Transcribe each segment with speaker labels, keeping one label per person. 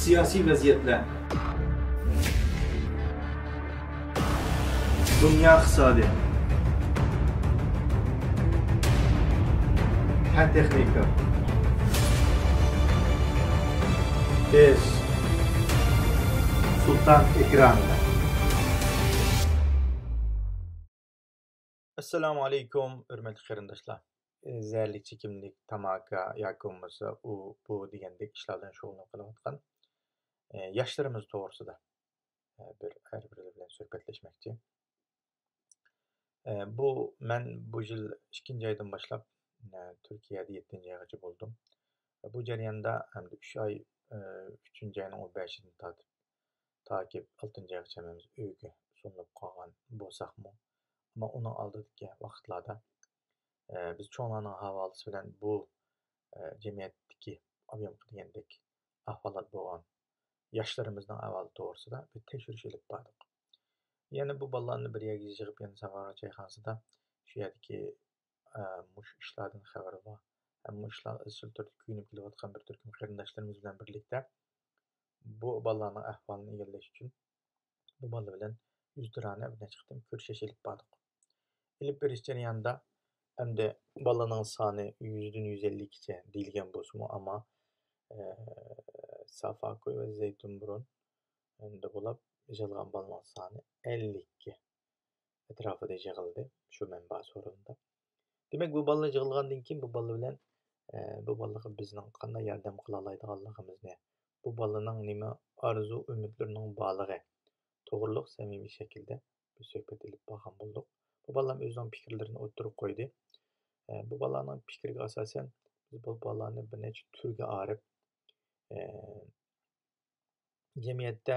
Speaker 1: siyasi vaziyetler, dünya iqtisadi, fen texnika, biz Sultan ekranında.
Speaker 2: Assalamu alaikum, hürmetli qarindoshlar. Zərlik çekimlik tamaka yakunmasa bu degandek ishlardan shug'ullanib qilayotgan yoshlarimiz to'g'risida har biri bilan suhbatlashmoqchi. Men bu yil 2 oydan boshlab Turkiyada 7 oygacha bo'ldim. Bu jarayonda hamda 3 oy 3 oyning 15-dan tortib toki 6 oygacha biz uyga so'nib qolgan bo'lsaqmi, ama onun oldidagi vaqtlarda biz cho'nglarning havolasi bilan bu jamiyatdagi ob'yom degandek ahvolat bo'lgan yoshlarimizning ahvoli to'g'risida bir tekshirish olib bordik. Yana bu bolalarni bir yerga yig'ib yana Samarqand chayxonasida shu yerdagi mush ishlardan xabari bor. Bu ishlar izchil turda kuyunib kelayotgan bir turkum qarindoshlarimiz bilan birlikda bu bolalarning ahvolini egallash uchun bu bola bilan yüzdirana bir necha qitim ko'rishish olib bordik. İlip beriş jarayonida hamda bolaning soni 100dan 150gacha deyilgan bo'lsa-mu, ama Safakoy va Zeytunburun da bo'lib yig'ilgan bolaning soni 52 atrofida yig'ildi shu manba so'rinda. Demak, bu bolalar yig'ilgandan keyin bu bola bilan bu bolaga bizning qanday yordam qila oladiganligimizni, bu bolaning nima orzu umidlarining borligi to'g'riliq samimiy shaklda bir suhbat olib borgan bo'ldik. Bu bolalar o'zining fikrlarini o'tirib qo'ydi. Bu bolalarning fikriga asosan biz bu bolalarni bir necha turga ayirib jamiyatda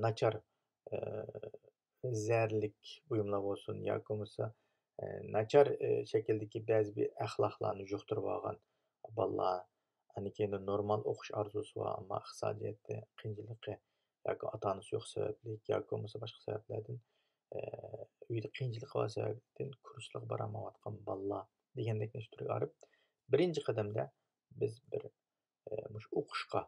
Speaker 2: nachar zarlik buyumlar bo'lsin yoki bo'lmasa nachar shakldagi ba'zi bir axloqlarni yuqtirib olgan bolalar, keyin normal o'qish orzusi va ammo iqtisodiyotda qiyinchiligi yoki ota-onasi yo'q sababli yoki bo'lmasa boshqa sabablardan uyda qiyinchilik bor sababdan kurslarga borolmayotgan bolalar degandek turga olib birinchi qadamda biz bir o'qishga,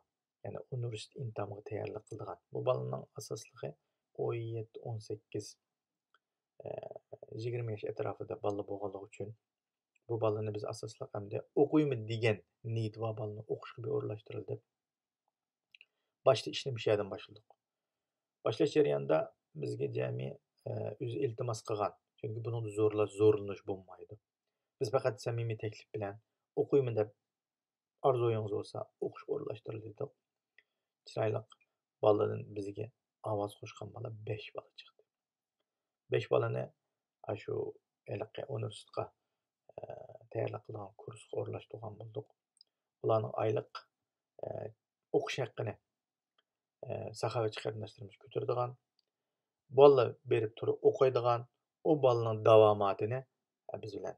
Speaker 2: ya'ni universitet imtihoniga tayyorlik qilgan. Bu bolaning asosligi 17-18 20 yosh atrofida bola bo'lganligi uchun bu bolani biz asosliq hamda o'qiymi degan niyat va bolani o'qishga o'rlashtirildi. Boshda ishni bu yerdan boshladik. Boshlash jarayonida bizga jami o'zi iltimos qilgan, chunki buni zo'rlanish bo'lmaydi. Biz faqat samimiy taklif bilan o'qiymi deb orzuyingiz bo'lsa o'qishga o'rlashtirildi dedik. Chiroyli boladan bizga ovoz qo'shgan bola 5 bola chiqdi. 5 bolani shu universitetga tayyorlik qilgan kursga o'rlashtirgan bo'ldik. Ularning oylik o'qish haqqini saxovatchi qarindoshlarimiz ko'taradigan, bola berib turib o'qiydigan, o bolaning davomatini biz bilan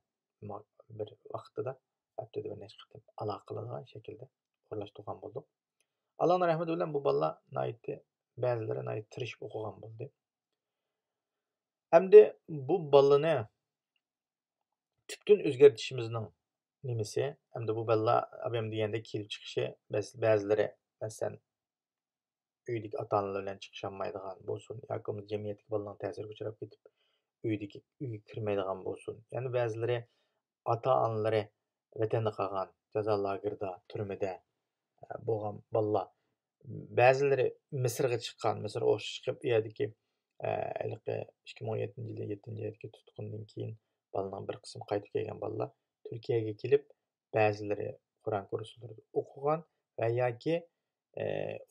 Speaker 2: bir vaqtida haftada bir necha qitim aloqa qiladigan shaklda o'rlashtirgan bo'ldik. Allohning rahmati bilan bu bolalar ba'zilari tirishib o'qigan bo'ldi. Hamda bu bolani tüptün o'zgartirishimizning nimasi, hamda bu bolalar abam deganda kelib chiqishi ba'zilari masalan uydagi ota-onalar bilan chiqisholmaydigan bo'lsin yoki jamiyatga bolaning ta'siriga uchrab ketib uyga kirmaydigan bo'lsin. Ya'ni ba'zilari ota-onalari vatanda qolgan, jazo lagerida, turmada bo'lgan bolalar. Ba'zilari Misrga chiqqan, Misr o'qishga chiqib, u yerdagi 2017-yil 7-oyga tutqundan keyin bolaning bir qismi qaytib kelgan bolalar Turkiyaga kelib, ba'zilari Qur'on kurslarida o'qigan va yoki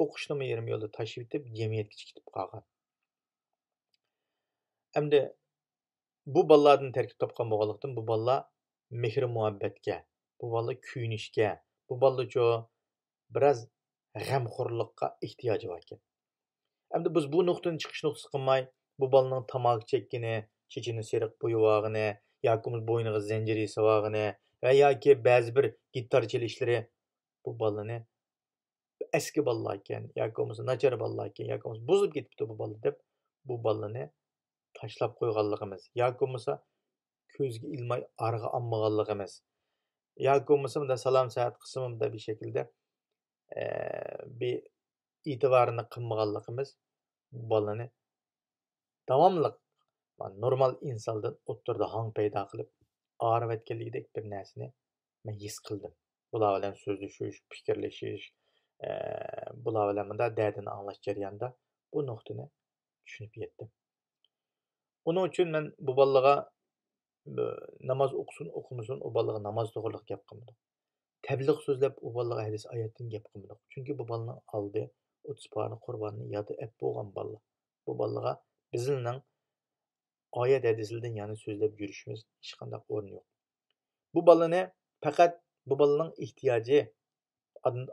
Speaker 2: o'qishni yarim yo'lda tashib etib, jamiyatga ketib qolgan. Hamda bu bolalardan tarkib topgan bo'lganlikdan bu bolalar mehr muhabbatga, bu bolalar kuyinishga, bu bolalar biroz g'amxo'rlikqa ehtiyoji bor ekan. Hamda biz bu nuqtadan chiqish nuqtasi qilmay, bu bolaning tomog'i chekkini, chechini seriq bo'yibog'ini, yoki bo'yniga zanjir yasabog'ini va yoki ba'zi bir gitar chalishları bu bolani eski bolalar ekan, yoki bo'lmasa nachar bolalar ekan, yoki bo'lmasa buzib ketibdi bu bola deb bu bolani tashlab qo'yganligimiz, yoki bo'lmasa ko'zga ilmay arg'a olmaganligimiz, yoki bo'lmasa bunda salom saat qismida bir shaklda bir itibarını qilmaganligimiz bu balani davomli normal insondan o'ttirda hang paydo qilib og'rib etganligidek bir narsani men his qildim. Bular bilan so'zlashish, fikrlashish, bular bilan bunday dardini anglash jarayonida bu nuqtani tushunib yetdim. Onun uchun men bu bolaga namoz o'qisin, o'qimasin, u bolaga namoz to'g'riliq gap qilmadim. Təbliğ so'zlab u bolaga hadis oyatdan gap qilmadim. Chunki bu bolaning oldi 30 parni qurbonni yodi ep bo'lgan bola. Bu bolaga bizning oyat hadislardan yana so'zlab yurishimiz hech qanday o'rin yo'q. Bu balani faqat bu bolaning ehtiyoji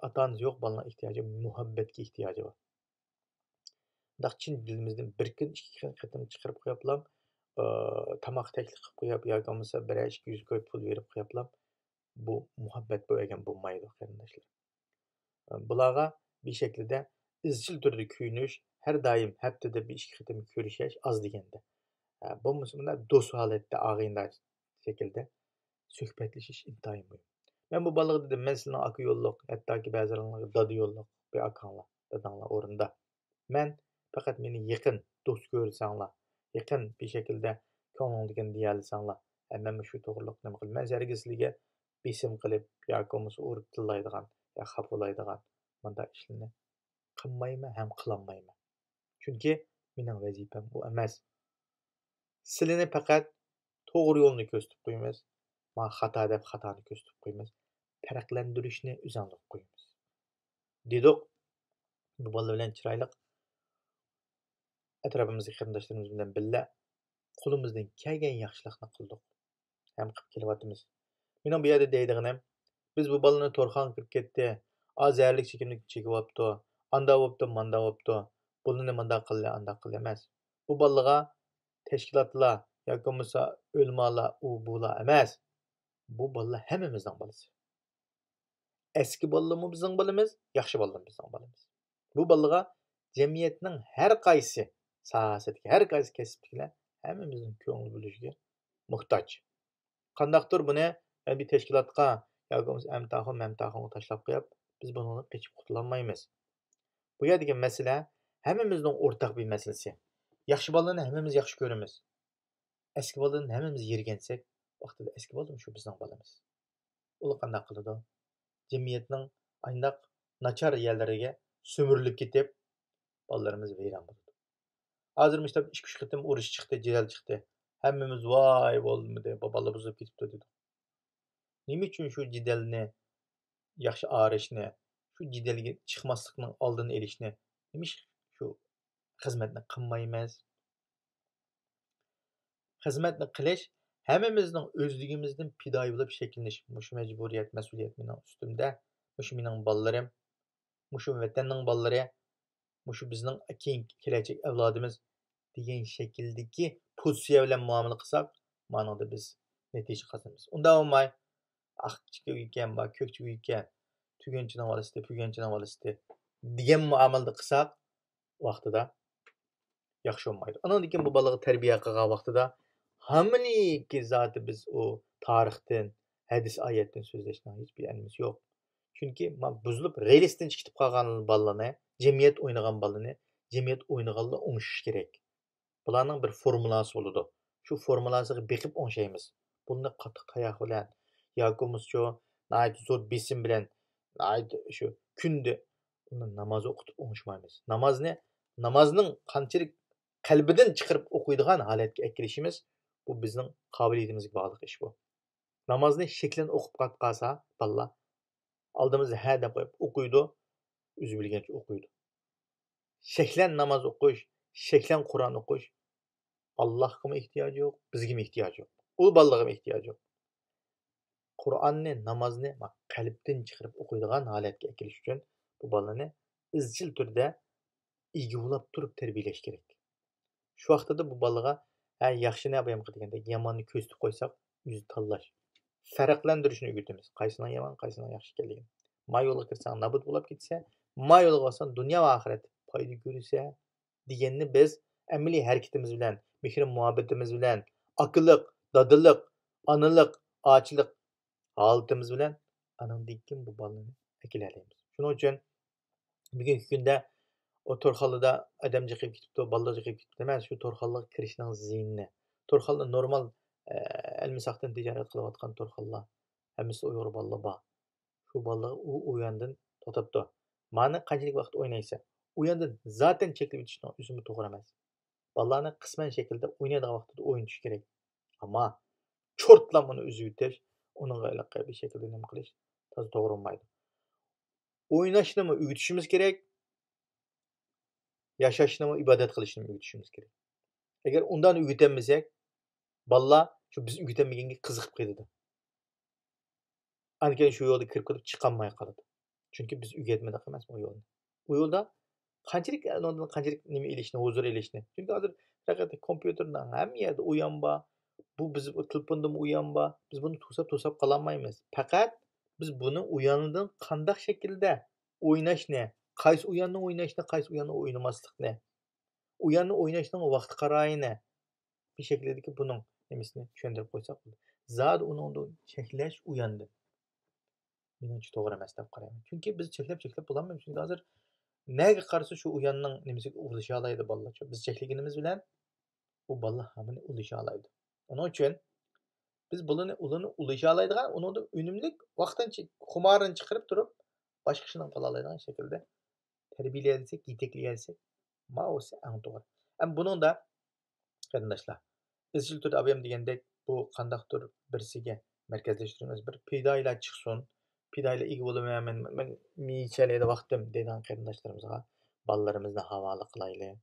Speaker 2: ota-onasi yo'q bolaning ehtiyoji muhabbatga ehtiyoji bor. Daq chin dilimizdan bir kun ikki qatim chiqarib qo'yaplam, tamoq taklif qilib qo'yib yoki bo'lmasa 1-200 ko'p pul berib qo'yaplam. Bu muhabbat bo'lgan bo'lmaydi qarindoshlar. Bularga bir şekilde izchil turda kuyinish, har doim haftada 1-2 qatim ko'rishish oz deganda. Bu musulmonda do'st holatda og'ayinlar şekilde suhbatlashish intayin muhim. Men bu bolaga dedim, men sizning aka yo'lliq, hattoki ba'zilarga dada yo'lliq, bir akanglar, dadanglar o'rinda. Men faqat meni yaqin do'st ko'rsanglar, yaqin bir şekilde ko'nglingizni deyalsanglar, men shu to'g'riliq nima qilib, men sizlarga sizlarga besim qilib yoki bo'lmasa urib tillaydigan yo xafalaydigan bunday ishlarni qilmayman ham qilolmayman. Chunki mening vazifam bu emas. Sizlarni faqat to'g'ri yo'lni ko'rsatib qo'yamiz. Men xato deb xatoni ko'rsatib qo'yamiz. Farqlantirishni o'zingizga qo'yamiz. Dedik, bu bola bilan chiroyli atrofimizdagi qarindoshlarimiz bilan birga qo'limizdan kelgan yaxshilikni qildik. Ham qilib kelyapmiz. Mening bu yerda deydiganim, biz bu balani to'rxon kirib ketdi, azarlik chekimlik chekyapti, anda bo'pti, manda bo'pti, buni manda qildi, anda qildi emas. Bu balaga tashkilotlar yoki bo'lmasa o'lmalar u bular emas. Bu balalar hammamizning balasi. Eski balalarimiz bizning balamiz, yaxshi balalarimiz bizning balamiz. Bu balaga jamiyatning har qaysi sohasidagi, har qaysi kasbdagilar hammamizning ko'ngil bo'lishiga muhtoj. Qandaqdir buni bir tashkilotga yoki mamtaxon tashlab qo'yib, biz bundan qochib qutulolmaymiz. Bu yerdagi masala hammamizning o'rtaq bir masalasi. Yaxshi bolalarni hammamiz yaxshi ko'ramiz. Eski bolalarni hammamiz yergansak, vaqtida eski bolalar shu bizning bolamiz. Ular qanday qiladi? Jamiyatning ayndaq nachar yerlariga sömürilib ketib, bolalarimiz vayron bo'ladi. Hozir mushtab 2-3 qatim urush chiqdi, jidal chiqdi. Hammamiz voy bo'lmadi, bolalar buzib ketibdi dedi. Nima uchun shu jidalni yaxshi arishni, shu jidalga chiqmaslikning oldini olishni, nima shu xizmatni qilmaymiz? Xizmatni qilish hammamizning o'zligimizdan fidoyi bo'lib shakllanish, shu majburiyat, mas'uliyat mening ustimda, shu mening bolalarim, shu vatanning bolalari, shu bizning keyingi kelajak avlodimiz degan shakldagi pozitsiya bilan muomala qilsak, ma'noda biz natija qozonamiz. Unda bo'lmay aqchiga ekan, ko'kchiga ekan, tugunchining valisi, puganchining valisi degan muomalada qilsak, vaqtida yaxshi bo'lmaydi. Undan keyin bu bolaga tarbiya qilgan vaqtida hammaligi zoti biz o tarixdan, hadis oyatdan so'zlashning hech bir animiz yo'q. Chunki buzilib realisdan chiqib qolgan bolalarni, jamiyat o'ynagan bolalarni, jamiyat o'ynaganlar o'ngshish kerak. Bularning bir formulasi bo'ladi. Shu formulasiga beqib o'ngshaymiz. Buni qattiq tayoq bilan yoki bo'lmasa nayt zo'r besim bilan shu kunda uni namoz o'qitib o'ngishmaymiz. Namozning qanchalik qalbidan chiqarib o'qiydigan holatga kelishimiz bu bizning qobiliyatimizga bog'liq ish bu. Namozni shaklan o'qib qolsa, balla oldimizda ha deb qo'yib o'qiydi, o'zi bilgancha o'qiydi. Shaklan namoz o'qish, shaklan Qur'on o'qish Allohga ehtiyoji yo'q, bizga ehtiyoji yo'q. U ballag'a ehtiyoji yo'q. Qur'onni, namozni qalbdan chiqarib o'qiydigan holatga kelish uchun bu ballani izchil turda ig'volab turib tarbiyalash kerak. Shu vaqtida bu balaga yaxshi nima ham qilganda yomonni ko'zitib qo'ysak, o'zi tanlash, farqlantirishni o'rgatamiz. Qaysining yomon, qaysining yaxshi ekanligini. Ma yo'lga kirsang nabud bo'lib ketsa, ma yo'lga olsang dunyo va oxirat foyda ko'rsa deganni biz amaliy harakatimiz bilan, mehr muhabbatimiz bilan, aqlliq, dadillik, onalik, ochlik holatimiz bilan anandan keyin bu balani akilaymiz. Shuning uchun bugungi kunda O torxalida adam jiqib ketibdi, balalar jiqib ketibdi emas, shu torxallarga kirishning ziyinini. Torxallar normal almisaqdan tijorat qilayotgan torxallar. Hammasi Uyg'ur balalar bor. Shu balalar u yandan to'xtabdi. Mani qanchalik vaqt o'ynaysa, u yandan zaten cheklab o'tishning o'zi to'g'ri emas. Balalarni qisman shaklda o'ynaydigan vaqtida o'ynatish kerak. Ammo cho'rtlab uni uzib o'tish, uningga iliq bir shaklda nima qilish to'g'ri bo'lmaydi. O'ynashni o'rgatishimiz kerak. Yashashni ibodat qilishni o'rgatishimiz kerak. Agar undan o'rgatmasak, balalar shu biz o'rgatmaganga qiziqib ketadi. Anken shu yo'lda kirib ketib chiqolmay qoladi. Chunki biz o'rgatmadik emas bu yo'lni. Bu yo'lda qanchalik nima ilishni, huzur ilishni. Chunki hozir faqat kompyuterdan hamma yerda o'yan bor. Bu biz telefonda o'yan bor. Biz buni to'sab qololmaymiz. Faqat biz buni o'yanidan qanday shaklda o'ynashni, qaysi o'yanni o'ynashni, qaysi o'yanni o'ynamaslikni, o'yanni o'ynashning vaqti qarayini bir shakldagi buning nimasini tushuntirib qo'ysak bo'ladi. Zad uni cheklash o'yandi. Menimcha to'g'ri emas deb qarayman. Chunki biz cheklab bo'lolmaymiz. Chunki hozir nega qarasa shu o'yanning nimasiga urisha oladi bolalar. Biz cheklaganimiz bilan u bolalar hamini urisha oladi. Onun uchun biz ularni ulisha oladigan, uni unumli vaqtincha xumorini chiqarib turib, boshqa ishni qila oladigan shaklda tarbiyalasak, yetaklaysak, ma'osi eng to'g'ri. Ham buningda qarindoshlar, izchil turda abam degandek bu qandaqdir birsiga markazlashtiramiz, bir pidoylar chiqsin. Pidayla ega bo'lmayman, men miychalaydi vaqtim degan qarindoshlarimizga bolalarimizni havola qilaylik.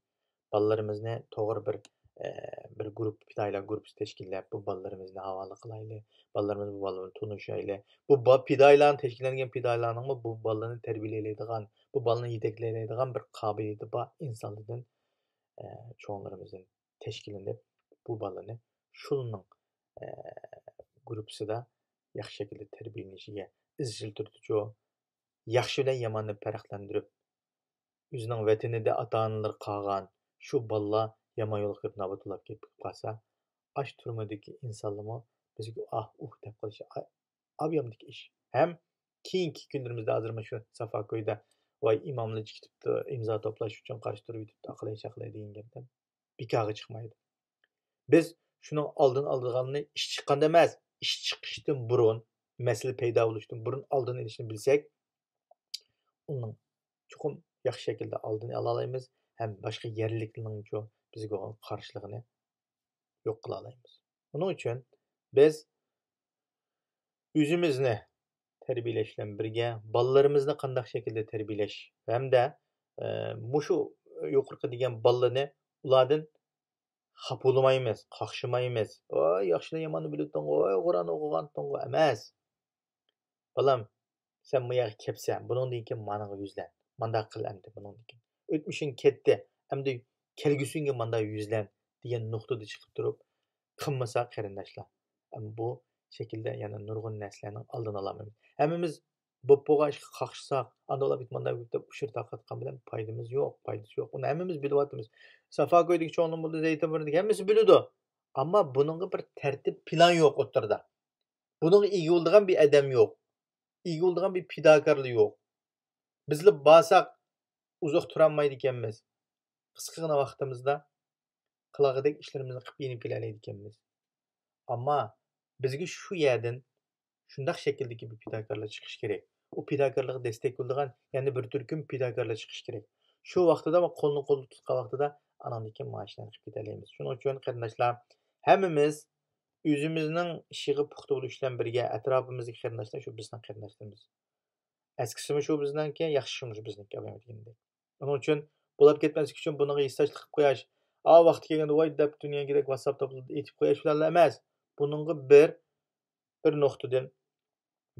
Speaker 2: Bolalarimizni to'g'ri bir guruh pidaylar guruhi tashkillab, bu bolalarimizni havola qilaylik. Bolalarimiz bu bolalarni tunishaylik. Bu pidaylarning tashkillangan pidaylarning bu bolalarni tarbiyalaydigan, bu bolalarni yetaklaydigan bir qobiliyati bor insonlardan cho'nglarimizdan tashkillanib bu bolalarni shulning guruhida yaxshi shaklda tarbiyalanishiga izchil turdichu, yaxshi bilan yomonni farqlantirib, o'zining vatanida ota-onalar qolgan shu bolalar yomon yo'lga kirib nobudlab ketib qolsa, ash turmadagi insonlarmi bizga deb qilishi abyomdagi ish. Ham keyingi kunlarimizda hozir shu Safakoyda voy imomlar chiqibdi, imzo to'plash uchun qarshi turib yutibdi, aqlay degan gapdan bekorga chiqmaydi. Biz shuning oldini oladiganini ish chiqqanda emas, ish chiqishdan burun masala paydo bo'lishidan burun oldini olishni bilsak, uning chuqur yaxshi shaklda oldini ola olamiz, ham boshqa yerliklarning bizga qarshiligini yo'q qila olamiz. Buning uchun biz o'zimizni tarbiyalash bilan birga bolalarimizni qanday shaklda tarbiyalash hamda shu yuqorqi degan bolalarni ulardan xafa bo'lmaymiz, qaqshamaymiz. Voy yaxshilar yomonni bilibding, voy Qur'on o'qiganting emas. Balam, sen bu yerga kelsan, buningdan keyin managa yuzlan. Manda qil endi buningdan keyin. O'tmishing ketdi, endi kelgusinga manda yuzlan degan nuqtada chiqib turib, qilmasa qarindoshlar. Bu shaklda yana nurg'un narsalarning oldini olamiz. Hammamiz bo'ppo'ga ishga qaqshsak, andolar bitmanda deb ushir taqatgan bilan foydasi yo'q. Uni hammamiz bilyapmiz. Safakoydagi cho'nglim bo'ldi, Zaytonburdagi hammasi biladi. Ammo buningga bir tartib plan yo'q o'tirda. Buningga ega bo'ladigan bir odam yo'q. Ega bo'ladigan bir fidokorlik yo'q. Bizlar borsak uzoq turolmaydi ekanmiz. Qisqagina vaqtimizda qilag'idek ishlarimizni qilib yenib kelaylik ekanmiz. Ammo bizga shu yerdan shunday shakldagi bir fidokorlar chiqish kerak. U fidokorlikni desteklaydigan yana bir turkum fidokorlar chiqish kerak. Shu vaqtida va qo'lni tutgan vaqtida anandan mashina qilib ketalaymiz. Shuning uchun qarindoshlar, hammamiz o'zimizning ishiga puxta bo'lish bilan birga atrofimizdagi qarindoshlar shu bizning qarindoshlarimiz. Eskisimi shu bizniki, yaxshimi shu bizniki degandek. Onun uchun bo'lib ketmaslik uchun bunga hissashlik qilib qo'yash, vaqti kelganda voy deb dunyodagi WhatsAppda aytib qo'yash bilan emas. Buningga bir nuqtadan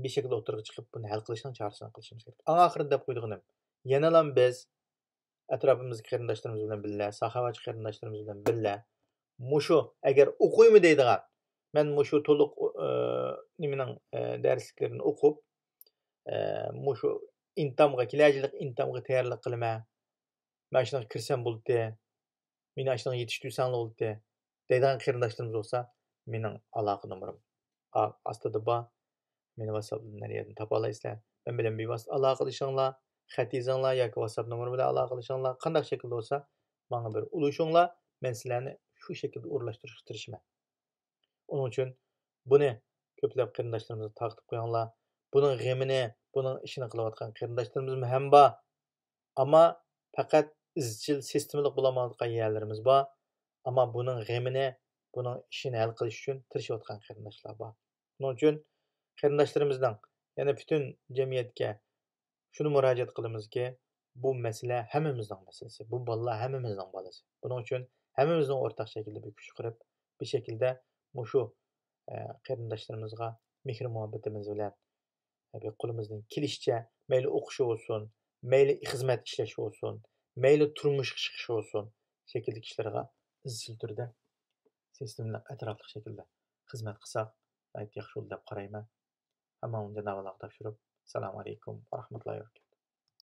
Speaker 2: bir shaklda o'tirib chiqib buni hal qilishning chorasini qilishimiz kerak. Oxirida deb qo'ydiganim, yana biz atrofimizdagi qarindoshlarimiz bilan birga, saxovatchi qarindoshlarimiz bilan birga mushu agar o'qiymi deydigan, men mushu to'liq nimaning darsliklarini o'qib, mushu kelajak intamga tayyorlik qilaman. Men shunga kirsam bo'ldi. Meni shunga yetishtirsang bo'ldi. Deydigan qarindoshlarimiz bo'lsa, mening aloqa nomerim ostida bor. Meni WhatsApp'dan nereden topa olaysizlar. Men bilan bevosita aloqalashinglar. xətizinglar yoki WhatsApp nomeri bilan aloqalashinglar, qanday şəkildə olsa, bana bir uluşunglar, mən sizlərni şu şəkildə uğurlaşdırışqa tirişmən. Onun üçün bunu köpləb qərindaşlarımıza taqtıb qoyanglar. Bunun g'emini, bunun işini qilayotgan qarindaşlarımız ham bor. Amma faqat izchil sistemalik bo'lmayotgan yerlarimiz bor. Amma bunun g'emini, bunun işini hal qilish uchun tirishayotgan qarindoshlar bor. Onun üçün qarindaşlarımızdan, yəni bütün cəmiyyətə şunu müraciət qılımız ki, bu məsələ həmmimizin məsələsi. Bu balalar həmmimizin balası. Bunun üçün həmmimizin ortaq şəkildə bir kuch qırıb, bir şəkildə şu qarindaşlarımızga mehr muhabbetimiz bilan bir qo'limizdan kelishicha mayli o'qish olsun, mayli xizmat ishlash olsun, mayli turmush chiqish olsun, şekillik ishlarga izchil turda sistemli atrofli shaklda xizmat qilsak yaxshi yo'l deb qarayman. Hamma Janob Allohga topshirib, assalomu alaykum va rahmatullohi va barakatuh.